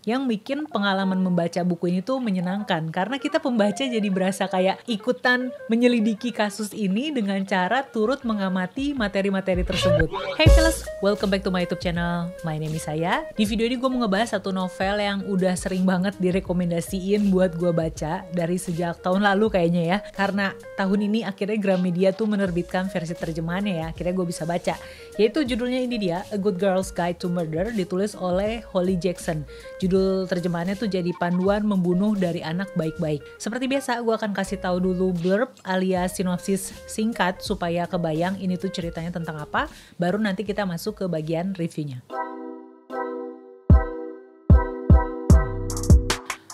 yang bikin pengalaman membaca buku ini tuh menyenangkan karena kita pembaca jadi berasa kayak ikutan menyelidiki kasus ini dengan cara turut mengamati materi-materi tersebut. Hey fellas, welcome back to my YouTube channel. My name is Saya. Di video ini gue mau ngebahas satu novel yang udah sering banget direkomendasiin buat gue baca dari sejak tahun lalu kayaknya ya. Karena tahun ini akhirnya Gramedia tuh menerbitkan versi terjemahannya ya. Akhirnya gue bisa baca. Yaitu judulnya ini dia, A Good Girl's Guide to Murder, ditulis oleh Holly Jackson. Judul terjemahannya tuh jadi panduan membunuh dari anak baik-baik. Seperti biasa gue akan kasih tahu dulu blurb alias sinopsis singkat supaya kebayang ini tuh ceritanya tentang apa. Baru nanti kita masuk ke bagian reviewnya.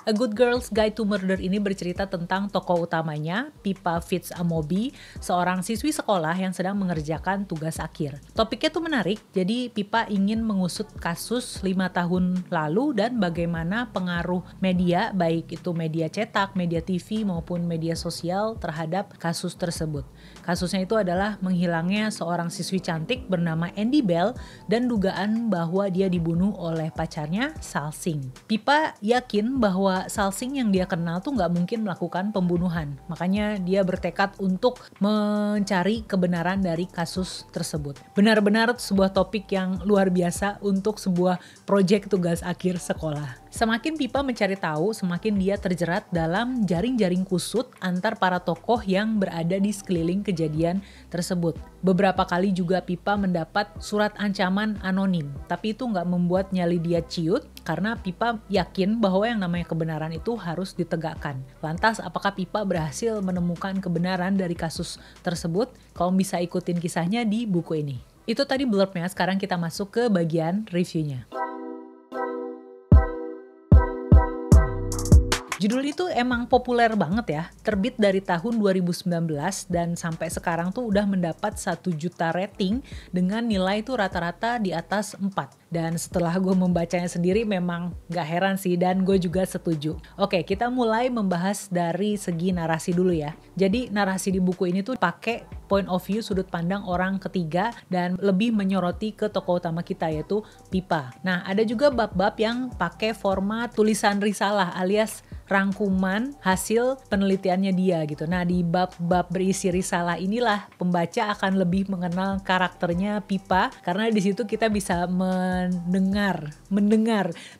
A Good Girl's Guide to Murder ini bercerita tentang tokoh utamanya, Pippa Fitz-Amobi, seorang siswi sekolah yang sedang mengerjakan tugas akhir. Topiknya tuh menarik, jadi Pippa ingin mengusut kasus 5 tahun lalu dan bagaimana pengaruh media, baik itu media cetak, media TV maupun media sosial terhadap kasus tersebut. Kasusnya itu adalah menghilangnya seorang siswi cantik bernama Andy Bell dan dugaan bahwa dia dibunuh oleh pacarnya, Salsing. Pippa yakin bahwa Salsing yang dia kenal tuh nggak mungkin melakukan pembunuhan. Makanya dia bertekad untuk mencari kebenaran dari kasus tersebut. Benar-benar sebuah topik yang luar biasa untuk sebuah proyek tugas akhir sekolah. Semakin Pippa mencari tahu, semakin dia terjerat dalam jaring-jaring kusut antar para tokoh yang berada di sekeliling kejadian tersebut. Beberapa kali juga Pippa mendapat surat ancaman anonim, tapi itu nggak membuat nyali dia ciut karena Pippa yakin bahwa yang namanya kebenaran itu harus ditegakkan. Lantas apakah Pippa berhasil menemukan kebenaran dari kasus tersebut? Kalau bisa ikutin kisahnya di buku ini. Itu tadi blurbnya, sekarang kita masuk ke bagian reviewnya. Judul itu emang populer banget ya, terbit dari tahun 2019 dan sampai sekarang tuh udah mendapat 1 juta rating dengan nilai tuh rata-rata di atas 4. Dan setelah gue membacanya sendiri memang gak heran sih dan gue juga setuju. Oke, kita mulai membahas dari segi narasi dulu ya. Jadi narasi di buku ini tuh pakai point of view sudut pandang orang ketiga dan lebih menyoroti ke tokoh utama kita yaitu Pippa. Nah, ada juga bab-bab yang pakai format tulisan risalah alias rangkuman hasil penelitiannya dia gitu. Nah, di bab-bab berisi risalah inilah pembaca akan lebih mengenal karakternya Pippa karena di situ kita bisa mendengar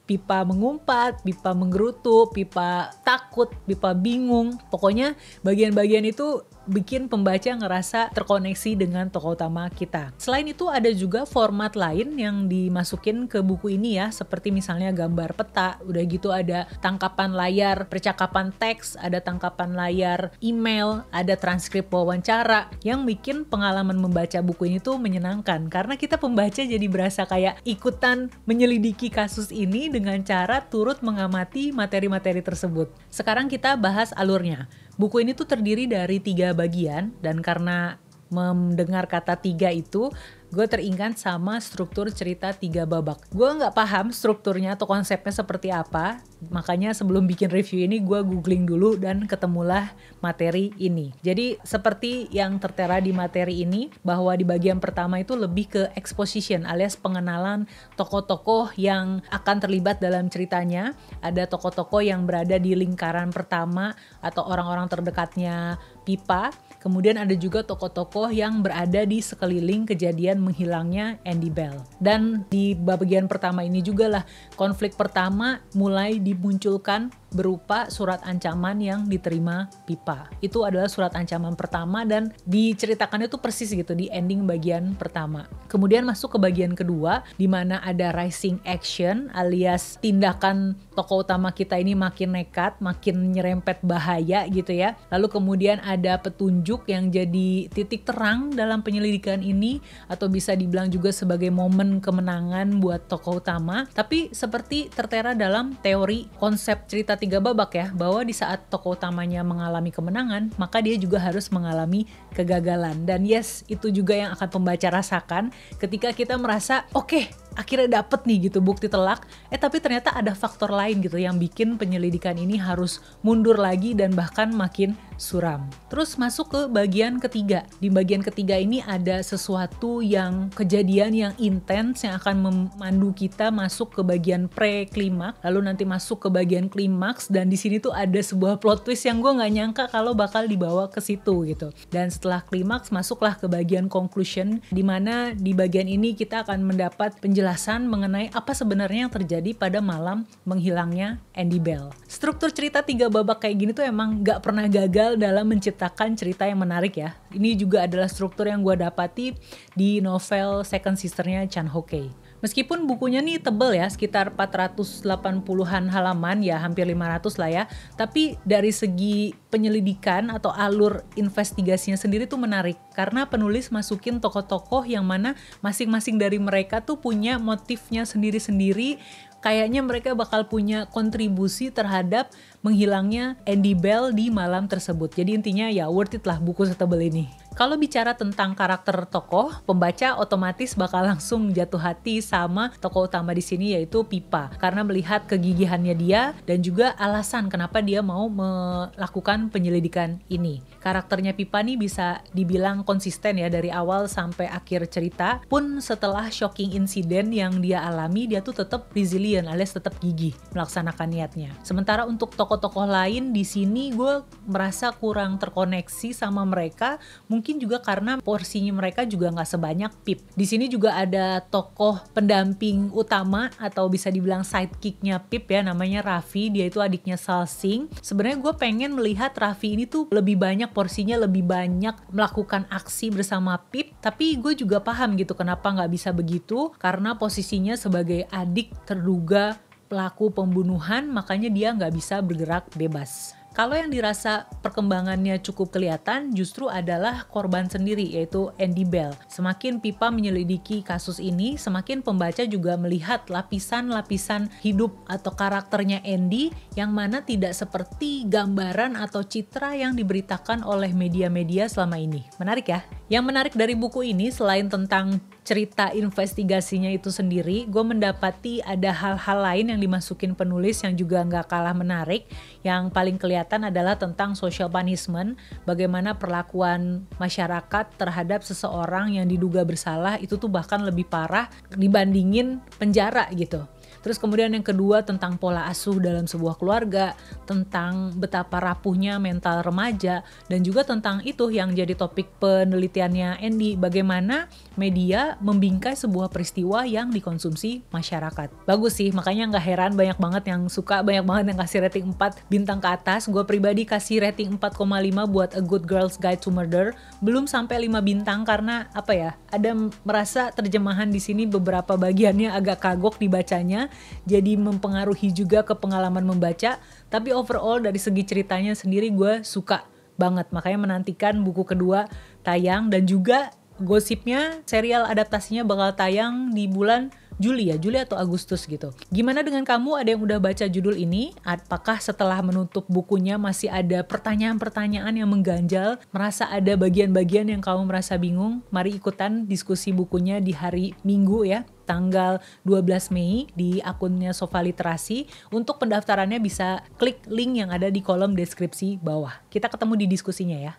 Pippa mengumpat, Pippa menggerutu, Pippa takut, Pippa bingung. Pokoknya bagian-bagian itu bikin pembaca ngerasa terkoneksi dengan tokoh utama kita. Selain itu ada juga format lain yang dimasukin ke buku ini ya, seperti misalnya gambar peta, udah gitu ada tangkapan layar percakapan teks, ada tangkapan layar email, ada transkrip wawancara, yang bikin pengalaman membaca buku ini tuh menyenangkan karena kita pembaca jadi berasa kayak ikutan menyelidiki kasus ini dengan cara turut mengamati materi-materi tersebut. Sekarang kita bahas alurnya. Buku ini tuh terdiri dari 3 bagian dan karena mendengar kata 3 itu, gue teringat sama struktur cerita 3 babak. Gue nggak paham strukturnya atau konsepnya seperti apa, makanya sebelum bikin review ini gue googling dulu dan ketemulah materi ini. Jadi seperti yang tertera di materi ini, bahwa di bagian pertama itu lebih ke exposition alias pengenalan tokoh-tokoh yang akan terlibat dalam ceritanya. Ada tokoh-tokoh yang berada di lingkaran pertama atau orang-orang terdekatnya Pippa. Kemudian ada juga tokoh-tokoh yang berada di sekeliling kejadian menghilangnya Andy Bell. Dan di bagian pertama ini juga lah konflik pertama mulai dimunculkan berupa surat ancaman yang diterima Pippa. Itu adalah surat ancaman pertama dan diceritakannya itu persis gitu di ending bagian pertama. Kemudian masuk ke bagian kedua di mana ada rising action alias tindakan tokoh utama kita ini makin nekat, makin nyerempet bahaya gitu ya. Lalu kemudian ada petunjuk yang jadi titik terang dalam penyelidikan ini atau bisa dibilang juga sebagai momen kemenangan buat tokoh utama. Tapi seperti tertera dalam teori konsep cerita 3 babak ya, bahwa di saat tokoh utamanya mengalami kemenangan, maka dia juga harus mengalami kegagalan. Dan yes, itu juga yang akan pembaca rasakan ketika kita merasa oke, akhirnya dapet nih gitu bukti telak, tapi ternyata ada faktor lain gitu yang bikin penyelidikan ini harus mundur lagi dan bahkan makin suram. Terus masuk ke bagian ketiga. Di bagian ketiga ini ada sesuatu yang kejadian yang intens yang akan memandu kita masuk ke bagian pre-klimaks, lalu nanti masuk ke bagian klimaks, dan di sini tuh ada sebuah plot twist yang gue nggak nyangka kalau bakal dibawa ke situ gitu. Dan setelah klimaks masuklah ke bagian conclusion, di mana di bagian ini kita akan mendapat penjelasan mengenai apa sebenarnya yang terjadi pada malam menghilangnya Andy Bell. Struktur cerita 3 babak kayak gini tuh emang gak pernah gagal dalam menciptakan cerita yang menarik ya. Ini juga adalah struktur yang gue dapati di novel Second Sister-nya Chan Ho Kei. Meskipun bukunya nih tebel ya, sekitar 480-an halaman, ya hampir 500 lah ya. Tapi dari segi penyelidikan atau alur investigasinya sendiri tuh menarik. Karena penulis masukin tokoh-tokoh yang mana masing-masing dari mereka tuh punya motifnya sendiri-sendiri. Kayaknya mereka bakal punya kontribusi terhadap menghilangnya Andy Bell di malam tersebut. Jadi intinya ya worth it lah buku setebel ini. Kalau bicara tentang karakter tokoh, pembaca otomatis bakal langsung jatuh hati sama tokoh utama di sini, yaitu Pipa. Karena melihat kegigihannya dia dan juga alasan kenapa dia mau melakukan penyelidikan ini. Karakternya Pipa nih bisa dibilang konsisten ya dari awal sampai akhir cerita. Pun setelah shocking insiden yang dia alami, dia tuh tetap resilient alias tetap gigih melaksanakan niatnya. Sementara untuk tokoh-tokoh lain di sini gue merasa kurang terkoneksi sama mereka. Mungkin juga karena porsinya mereka juga nggak sebanyak Pip. Di sini juga ada tokoh pendamping utama atau bisa dibilang sidekicknya Pip ya, namanya Raffi. Dia itu adiknya Salsing. Sebenarnya gue pengen melihat Raffi ini tuh lebih banyak porsinya, lebih banyak melakukan aksi bersama Pip. Tapi gue juga paham gitu kenapa nggak bisa begitu, karena posisinya sebagai adik terduga pelaku pembunuhan, makanya dia nggak bisa bergerak bebas. Kalau yang dirasa perkembangannya cukup kelihatan justru adalah korban sendiri, yaitu Andy Bell. Semakin Pipa menyelidiki kasus ini, semakin pembaca juga melihat lapisan-lapisan hidup atau karakternya Andy yang mana tidak seperti gambaran atau citra yang diberitakan oleh media-media selama ini. Menarik ya? Yang menarik dari buku ini selain tentang cerita investigasinya itu sendiri, gue mendapati ada hal-hal lain yang dimasukin penulis yang juga nggak kalah menarik. Yang paling kelihatan adalah tentang social punishment, bagaimana perlakuan masyarakat terhadap seseorang yang diduga bersalah itu tuh bahkan lebih parah dibandingin penjara gitu. Terus kemudian yang kedua tentang pola asuh dalam sebuah keluarga, tentang betapa rapuhnya mental remaja, dan juga tentang itu yang jadi topik penelitiannya Andy, bagaimana media membingkai sebuah peristiwa yang dikonsumsi masyarakat. Bagus sih, makanya nggak heran banyak banget yang suka, banyak banget yang kasih rating 4 bintang ke atas. Gue pribadi kasih rating 4,5 buat A Good Girl's Guide to Murder. Belum sampai 5 bintang karena apa ya, ada merasa terjemahan di sini beberapa bagiannya agak kagok dibacanya, jadi mempengaruhi juga ke pengalaman membaca. Tapi overall dari segi ceritanya sendiri gue suka banget, makanya menantikan buku kedua tayang. Dan juga gosipnya serial adaptasinya bakal tayang di bulan Juli atau Agustus gitu. Gimana dengan kamu? Ada yang udah baca judul ini? Apakah setelah menutup bukunya masih ada pertanyaan-pertanyaan yang mengganjal? Merasa ada bagian-bagian yang kamu merasa bingung? Mari ikutan diskusi bukunya di hari Minggu ya, tanggal 12 Mei di akunnya Sofa Literasi. Untuk pendaftarannya bisa klik link yang ada di kolom deskripsi bawah. Kita ketemu di diskusinya ya.